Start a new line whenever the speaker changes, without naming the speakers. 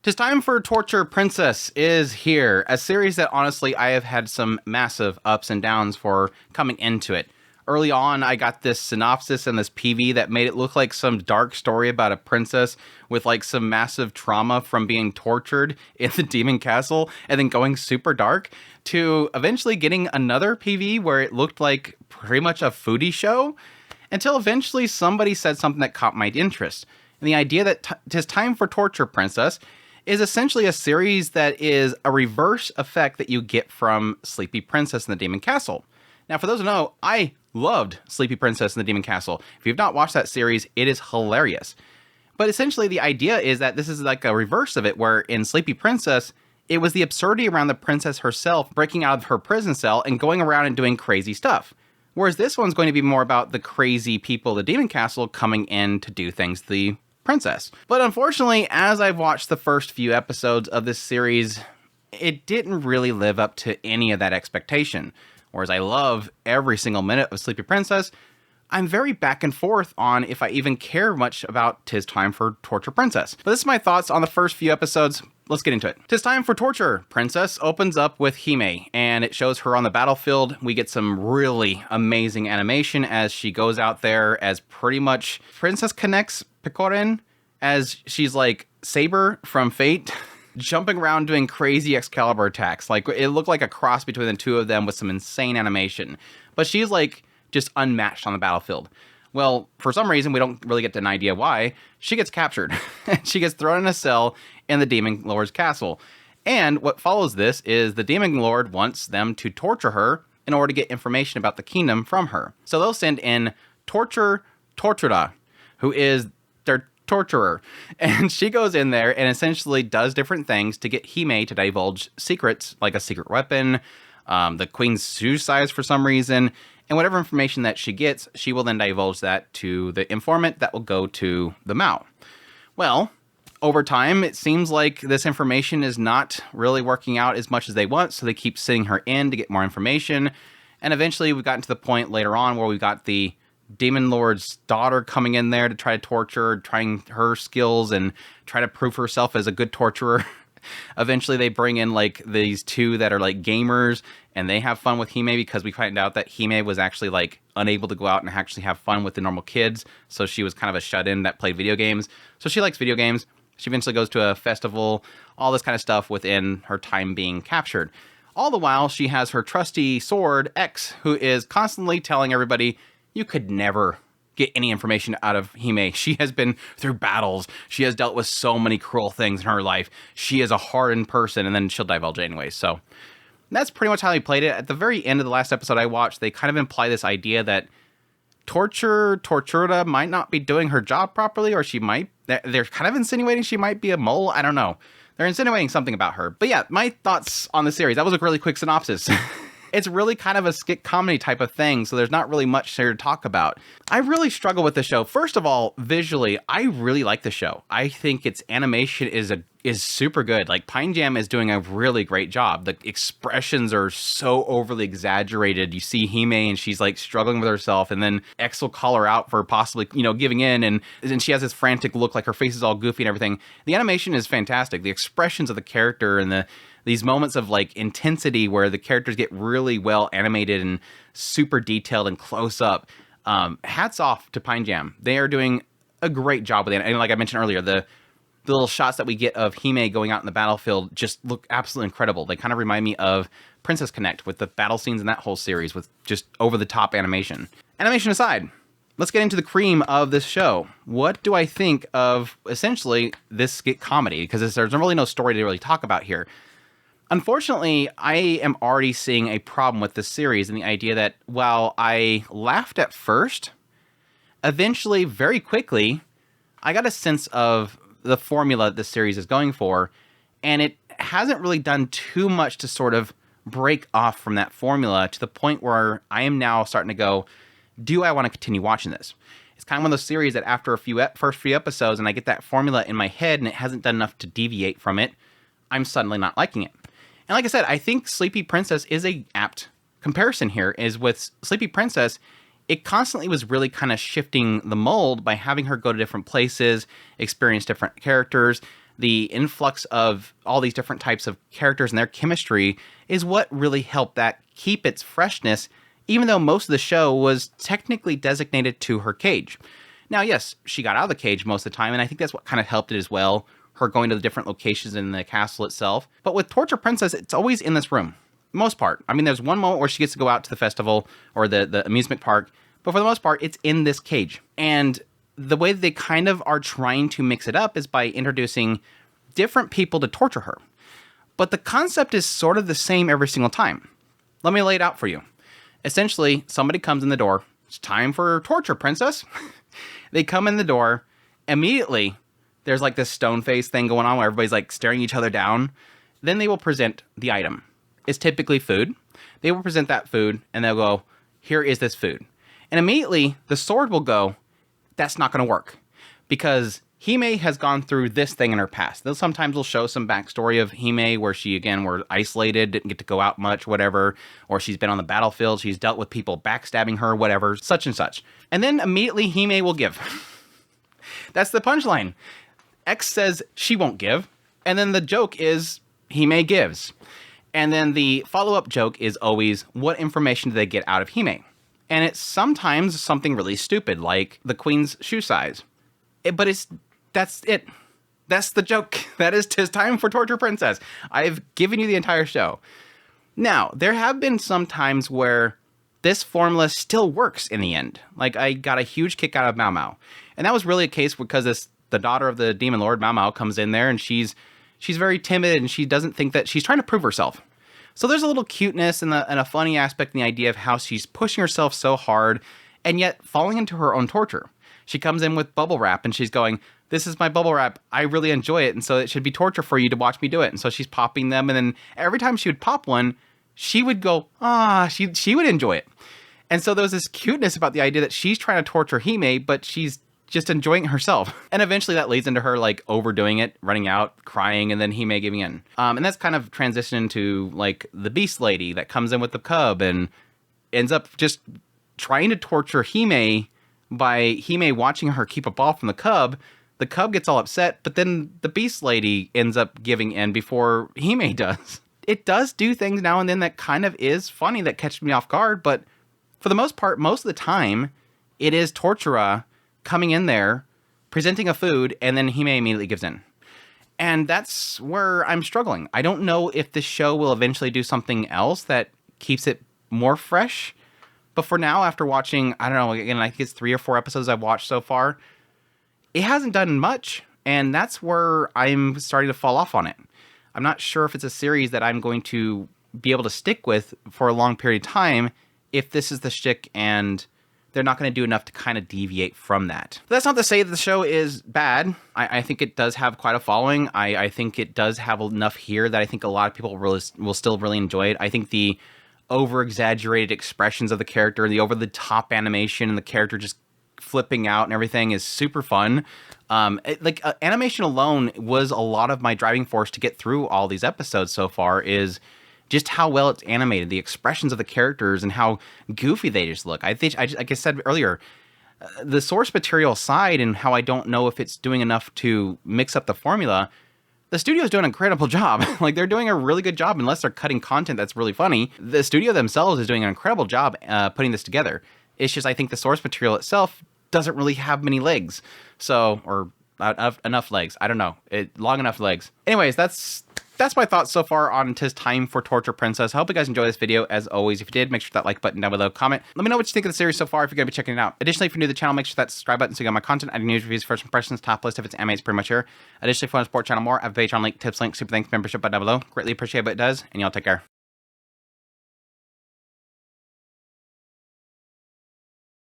'Tis Time for Torture Princess is here, a series that honestly I have had some massive ups and downs for coming into it. Early on, I got this synopsis and this PV that made it look like some dark story about a princess with like some massive trauma from being tortured in the demon castle and then going super dark, to eventually getting another PV where it looked like pretty much a foodie show, until eventually somebody said something that caught my interest. And the idea that 'Tis Time for Torture Princess is essentially a series that is a reverse effect that you get from Sleepy Princess in the Demon Castle. Now, for those who know, I loved Sleepy Princess in the Demon Castle. If you've not watched that series, it is hilarious. But essentially, the idea is that this is like a reverse of it, where in Sleepy Princess, it was the absurdity around the princess herself breaking out of her prison cell and going around and doing crazy stuff. Whereas this one's going to be more about the crazy people of the Demon Castle coming in to do things to the princess. But unfortunately, as I've watched the first few episodes of this series, it didn't really live up to any of that expectation. Whereas I love every single minute of Sleepy Princess, I'm very back and forth on if I even care much about 'Tis Time for Torture Princess. But this is my thoughts on the first few episodes. Let's get into it. 'Tis Time for Torture Princess opens up with Hime, and it shows her on the battlefield. We get some really amazing animation as she goes out there as pretty much Princess connects Pikorin, as she's like Saber from Fate, jumping around doing crazy Excalibur attacks. Like, it looked like a cross between the two of them with some insane animation. But she's like just unmatched on the battlefield. Well, for some reason, we don't really get an idea why, she gets captured. She gets thrown in a cell in the Demon Lord's castle. And what follows this is the Demon Lord wants them to torture her in order to get information about the kingdom from her. So they'll send in Tortura, who is their torturer. And she goes in there and essentially does different things to get Hime to divulge secrets, like a secret weapon, the queen's shoe size for some reason, and whatever information that she gets, she will then divulge that to the informant that will go to the Mao. Well, over time, it seems like this information is not really working out as much as they want, so they keep sending her in to get more information. And eventually we've gotten to the point later on where we've got the Demon Lord's daughter coming in there to try to torture, trying her skills and try to prove herself as a good torturer. Eventually they bring in like these two that are like gamers, and they have fun with Hime because we find out that Hime was actually like unable to go out and actually have fun with the normal kids. So she was kind of a shut-in that played video games. So she likes video games. She eventually goes to a festival, all this kind of stuff within her time being captured. All the while, she has her trusty sword, X, who is constantly telling everybody, you could never get any information out of Hime. She has been through battles. She has dealt with so many cruel things in her life. She is a hardened person, and then she'll divulge anyway. So that's pretty much how they played it. At the very end of the last episode I watched, they kind of imply this idea that Tortura might not be doing her job properly, or they're kind of insinuating she might be a mole. I don't know. They're insinuating something about her. But yeah, my thoughts on the series. That was a really quick synopsis. It's really kind of a skit comedy type of thing, so there's not really much there to talk about. I really struggle with the show. First of all, visually, I really like the show. I think its animation is super good. Like, Pine Jam is doing a really great job. The expressions are so overly exaggerated. You see Hime and she's like struggling with herself, and then X will call her out for possibly, giving in, and then she has this frantic look, like her face is all goofy and everything. The animation is fantastic. The expressions of the character and these moments of like intensity where the characters get really well animated and super detailed and close up. Hats off to Pine Jam. They are doing a great job with it. And like I mentioned earlier, the little shots that we get of Hime going out in the battlefield just look absolutely incredible. They kind of remind me of Princess Connect with the battle scenes in that whole series with just over the top animation. Animation aside, let's get into the cream of this show. What do I think of essentially this skit comedy? Because there's really no story to really talk about here. Unfortunately, I am already seeing a problem with this series, and the idea that while I laughed at first, eventually, very quickly, I got a sense of the formula this series is going for, and it hasn't really done too much to sort of break off from that formula to the point where I am now starting to go, do I want to continue watching this? It's kind of one of those series that after first few episodes, and I get that formula in my head, and it hasn't done enough to deviate from it, I'm suddenly not liking it. And like I said, I think Sleepy Princess is a apt comparison here, is with Sleepy Princess, it constantly was really kind of shifting the mold by having her go to different places, experience different characters. the influx of all these different types of characters and their chemistry is what really helped that keep its freshness, even though most of the show was technically designated to her cage. Now, yes, she got out of the cage most of the time, and I think that's what kind of helped it as well, her going to the different locations in the castle itself. But with Torture Princess, it's always in this room, most part. I mean, there's one moment where she gets to go out to the festival or the amusement park, but for the most part, it's in this cage. And the way that they kind of are trying to mix it up is by introducing different people to torture her. But the concept is sort of the same every single time. Let me lay it out for you. Essentially, somebody comes in the door. It's time for torture, princess. They come in the door. Immediately, there's like this stone face thing going on where everybody's like staring each other down. Then they will present the item. It's typically food. They will present that food and they'll go, here is this food. And immediately, the sword will go, that's not going to work because Hime has gone through this thing in her past. They'll sometimes will show some backstory of Hime where she, again, were isolated, didn't get to go out much, whatever, or she's been on the battlefield, she's dealt with people backstabbing her, whatever, such and such. And then immediately Hime will give. That's the punchline. X says she won't give, and then the joke is Hime gives. And then the follow-up joke is always, what information do they get out of Hime? And it's sometimes something really stupid, like the queen's shoe size. That's it. That's the joke. That is 'tis time for Torture Princess. I've given you the entire show. Now, there have been some times where this formula still works in the end. Like, I got a huge kick out of Mao Mao. And that was really a case because the daughter of the Demon Lord, Mao Mao, comes in there and she's very timid and she doesn't think that she's trying to prove herself. So there's a little cuteness and a funny aspect in the idea of how she's pushing herself so hard and yet falling into her own torture. She comes in with bubble wrap and she's going, this is my bubble wrap. I really enjoy it. And so it should be torture for you to watch me do it. And so she's popping them. And then every time she would pop one, she would go, she would enjoy it. And so there was this cuteness about the idea that she's trying to torture Hime, but she's just enjoying it herself. And eventually that leads into her like overdoing it, running out, crying, and then Hime giving in. And that's kind of transitioned into like the Beast Lady that comes in with the cub and ends up just trying to torture Hime by Hime watching her keep a ball from the cub. The cub gets all upset, but then the Beast Lady ends up giving in before Hime does. It does do things now and then that kind of is funny, that catches me off guard, but for the most part, most of the time, it is Tortura coming in there, presenting a food, and then Hime immediately gives in. And that's where I'm struggling. I don't know if this show will eventually do something else that keeps it more fresh. But for now, after watching, I don't know, again, I think it's 3 or 4 episodes I've watched so far, it hasn't done much. And that's where I'm starting to fall off on it. I'm not sure if it's a series that I'm going to be able to stick with for a long period of time if this is the shtick and they're not going to do enough to kind of deviate from that. But that's not to say that the show is bad. I think it does have quite a following. I think it does have enough here that I think a lot of people will still really enjoy it. I think the over-exaggerated expressions of the character, the over-the-top animation, and the character just flipping out and everything is super fun. Animation alone was a lot of my driving force to get through all these episodes so far, is just how well it's animated, the expressions of the characters, and how goofy they just look. I think, like I said earlier, the source material aside, and how I don't know if it's doing enough to mix up the formula, the studio's doing an incredible job. Like, they're doing a really good job, unless they're cutting content that's really funny. The studio themselves is doing an incredible job putting this together. It's just, I think the source material itself doesn't really have many legs. So, or enough legs. I don't know. Long enough legs. Anyways, that's my thoughts so far on 'Tis Time for Torture Princess. I hope you guys enjoyed this video. As always, if you did, make sure that like button down below, comment. Let me know what you think of the series so far if you're going to be checking it out. Additionally, if you're new to the channel, make sure that subscribe button so you get my content, adding news, reviews, first impressions, top list if it's anime, it's pretty much here. Additionally, if you want to support the channel more, I have a Patreon link, tips link, super thanks, membership button down below. Greatly appreciate what it does, and y'all take care.